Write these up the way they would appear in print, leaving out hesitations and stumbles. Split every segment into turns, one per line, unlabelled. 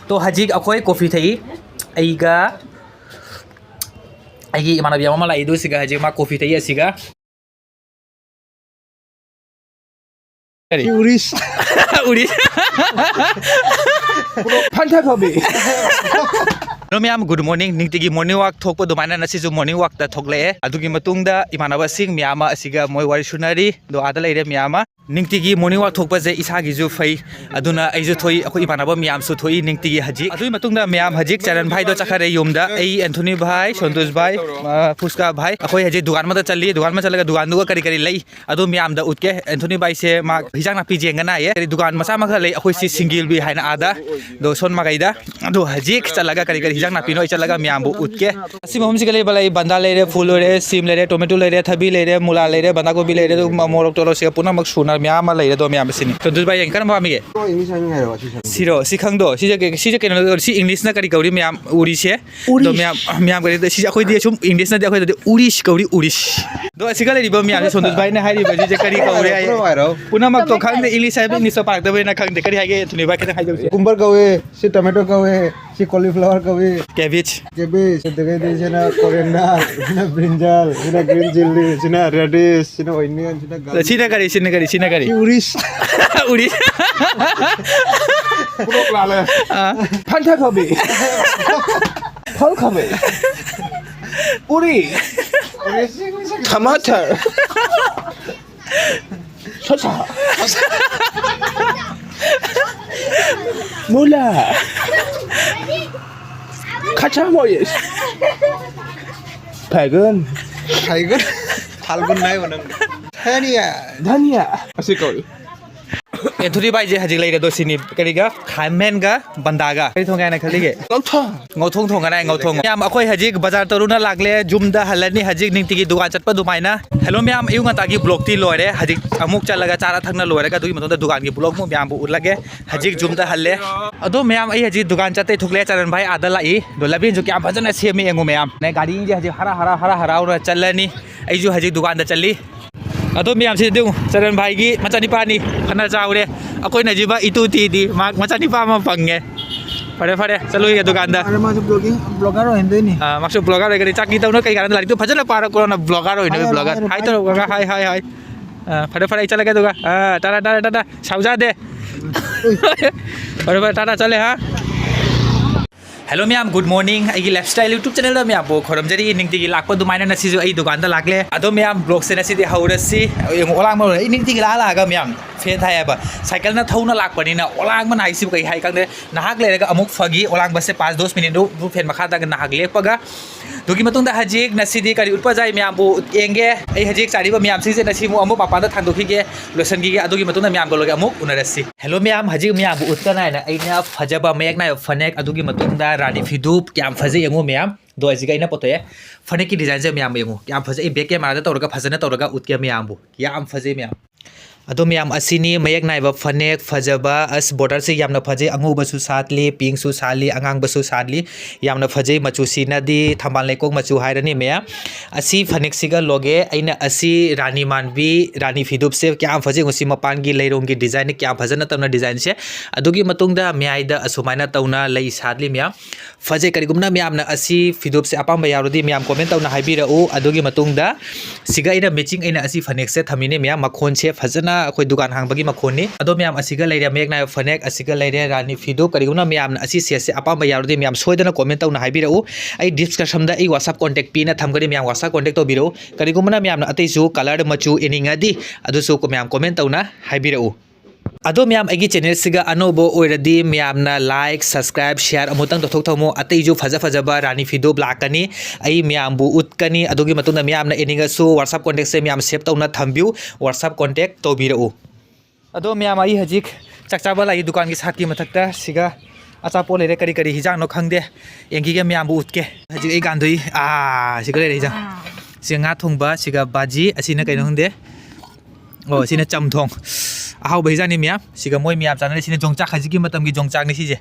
तो हजिक अखोई कॉफी थई अईगा अईगी इमानबी अमा लाइदु सिगा हजिक मा कॉफी थई असिगा
Uris.
उड़ी
Panta kabe.
No ma'am good morning निंगतिगी मॉर्निंग वॉक थोक दुमाना नसिजु मॉर्निंग वॉक ता थोकले अदुगी मतुंगदा इमानबा सिंग म्यामा असिगा मोय वारी सुनारी दो आदा लेरे म्यामा निंगतिगी मॉर्निंग वॉक थोक बजे इसागिजु फै अदुना आइजु थोई अखो इमानबा म्याम सु थोई निंगतिगी हजि अदुई मतुंगदा म्याम हजिक चरण भाई दो चखरे युमदा ए एंथोनी भाई संतोष भाई फुस्का भाई अखोई हजि दुकान मदा चली दुकान में चलगा दुकान दुगा करी करी लई अदु म्याम दा उतके एंथोनी भाई से मा हिजांग ना पिजेंगना ये करी दुकान मसा मखा लई अखोई सि सिंगल बि हाइना आदा दो सोन मगाइदा दो हजिक चलगा करी करी हिजांग ना पिनो चलगा म्याम बु उतके असि महम सिगले बलाई बंदा लेरे फूल लेरे सिम लेरे टोमेटो लेरे थबी लेरे मुला लेरे बंदा गोबी लेरे मोरक तोरो से पुना मक सुना म्याम लेरे दो म्याम सिनी तो दुज भाई एंकर मामिगे सिरो सिखंग दो सिजे केनो सि इंग्लिश ना करी गौरी म्याम उरी से दो म्याम म्याम करी सि अखोई दे सुम इंग्लिश ना दे अखोई दे उरिश गौरी उरिश दो सिगले रिबो म्याम संतोष भाई ने हाई रिबो जे करी गौरे आय पुना मक तो खंग दे इंग्लिश है इंग्लिश पाक दे ना खंग दे करी हागे थुनी भाई के हाई दो
Kumbar kawe, si tomato kawe, si cauliflower kawe.
Cabbage
Cabbage, dagay din siya na coriander, siya na brinjal, siya na green chili, siya na radish, siya na onion, siya na garlic.
सिना करी
Uris.
Uri
Puro lala. Panta kabe. Phal kabe. Uri. Tomato. Salsa. Mula. Kachamoyes. Pagan. Pagan. Falgun nahi बनंग. Dhania. Asik kau.
Anthony भाई जे हजिक लेरे दो सिनी करीगा खामेनगा बंदागा करी थोंगा ना खलीगे ngauthong thonga na ngauthong ma'am अखोई हजिक बाजार तरुना लागले जुमदा हलनी हजिक निंगतिगी दुकान चटपा दुमाइना हेलो मैम इउ ngata ब्लॉग ती लोरे हजिक अमुक चलगा चारा थंगना लोरे का दुगी मतों दुकान की ब्लॉग मु मैम बु उलगे हजिक जुमदा हल्ले अदो मैम आई हजिक दुकान चते थुकले चरण भाई आदा लाई दो लबी जो क्या भजन सेमे एंगो मैम ने गाड़ी जे हजिक हरा और चलनी आई जो हजिक दुकान दा चली अदो मैम से दु चरण भाई की मचानिपानी खना चाउरे अखोई नजीबा इतु तीदी मचानिपा मा फंगे फरे फरे चलो ये दुकान दा
अरे मासु ब्लॉगर हो हिंदू नहीं
मासु ब्लॉगर रे चाकी तौनो कई कारण लागी तो फजन पारा कोना ब्लॉगर होइने ब्लॉगर हाय तो हाय फरे फरे चले गए दुगा टाटा साउजा दे फरे टाटा चले हां hello ma'am good morning I lifestyle YouTube channel में आपको खरमजरी निंगतिगी लाखो दुमाइना नसिजु आई दुकान दा लागले अदो मैम ब्लॉग से नसिदि हौरसी ओलांग मो आई निंगतिगी लागा मैम फेन थायबा साइकिल ना थौना लाकपनिना ओलांग मन हाइसिब कई हाइ कांदे नाहाक लेरेगा अमुक फगी ओलांग बस से 5-10 मिनिट दो फेन मखा दा नाहाक लेपगा दुगी मतुंग दा हजिक नसिदि करी उत्पा जाय मैम बु एंगे आई हजिक चारिबा मैम सिजे नसिमु अमु पापा दा थांदोखिगे लोसन गिगे अदुगी मतुंग दा मैम गोलोगे अमुक उनरसी हेलो मैम हजिक मैम बु उत्तना ना आइना फजबा मयक ना फनेक अदुगी मतुंग दा रानी फिदुप क्या फजे यंगो मैम दो ऐसी कहीं ना पता है फने की डिजाइन से मैम यंगो क्या फजे बेक के मारदा तौरगा फजने तौरगा उत्के मैम बु क्या फजे मैम अदो मैम असिनी मयक नाइबा फनेक फजबा अस बॉर्डर से यामना फजे अंगुबसु सातली पिंगसु साली अंगांगबसु सातली यामना फजे मचु सिनादी थंबाल लेकोक मचु हायरनी मैम असी फनेक सिगा लोगे आइना असी रानी मानवी रानी फिदुप से क्या फजे गुसी मपान की लेरोंग की डिजाइन क्या फजना तमना डिजाइन से अदुगी मतुंगदा म्याइदा असुमाइना तौना लई सातली मैम फजे करिगुमना मैम असी फिदुप से अपाम यारोदी मैम कमेंट तौना हाइबिरओ अदुगी मतुंगदा सिगा इना मैचिंग इना असी फनेक से थमिने मैम मखोन से फजना अखोई दुकान हांगबगी मखोनी अदो मैम असिगा लेरे मेक ना फनेक असिगा लेरे रानी फिदो करिगुना मैम असी से अपाम यारोदी मैम सोयदना कमेंट तौना हाइबिरओ आई डिस्क्रिप्शन दा आई व्हाट्सएप कांटेक्ट पीना थमगरी मैम व्हाट्सएप कांटेक्ट तोबिरो करिगुमना मैम अतैसु कलर मचु एनिंगदी अदुसु मैम कमेंट तौना हाइबिरओ अदो मैम आई चैनल सिगा अनोबो ओइरदी मैमना लाइक सब्सक्राइब शेयर अमुतंग तोथोक थमो अतैजु फजबा रानी फिदो ब्लाकनी आई मैम बु उतकनी अदुगी मतुंगना मैमना एनिंगसु व्हाट्सएप कांटेक्ट से मैम सेव तौना थम्बिउ व्हाट्सएप कांटेक्ट तोबिरओ अदो मैम आई हजिक चकचाबा लाई दुकान की साथी मथकता सिगा अचापो लेरे करी करी हिजांग नो खंगदे एंगी के मैम बु उतके हजिक ए गांदुई सिगा लेरे हिजांग सिगा थोंबा सिगा बाजी असिना कैनो हंदे ओ सिना चमथोंग आहाव बैजानी मैम सिगा मोय मैम चाने सिने जोंचाक हजिकी मतम की जोंचाक नि सिजे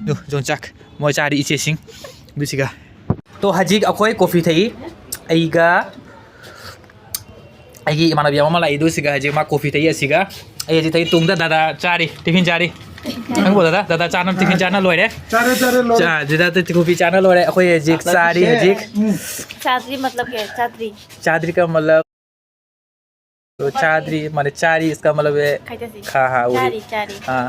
दु जोंचाक मोय चारी इचे सिंग दु सिगा तो हजिक अखोय कॉफी थई आइगा आइगी इमानबी अमा लाई दु सिगा हजिक मा कॉफी थई सिगा आई हजिक थई तुंगदा दादा चारी टिफिन चारी ทั้งหมดแล้วदादा चानम तिखिन चाना लोइरे
चारे चारे लो
जिदा तो तिखुपी चाना लोइरे अखोय जिक सारी है जिक
चादरी मतलब क्या है? चादरी
चादरी का मतलब तो चादरी माने चारी इसका मतलब है
खाइते
हाँ हाँ वही
चारी चारी
हाँ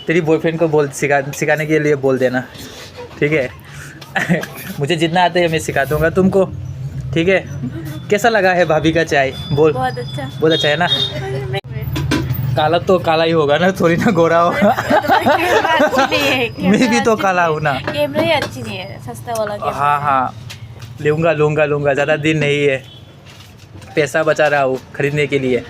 तेरी बॉयफ्रेंड को बोल सिखाने के लिए बोल देना ठीक है मुझे जितना आता है मैं सिखा दूंगा तुमको ठीक है कैसा लगा है भाभी का चाय बोल
बहुत अच्छा
बहुत अच्छा है ना काला तो काला ही होगा ना थोड़ी ना गोरा होगा
कैमरा अच्छी नहीं है
मैं भी तो काला हूँ ना
कैमरा ही अच्छी नहीं है सस्ता वाला कैमरा
हाँ हाँ लूँगा ज़्यादा दिन नहीं है पैसा बचा रहा हूँ खरीदने के लिए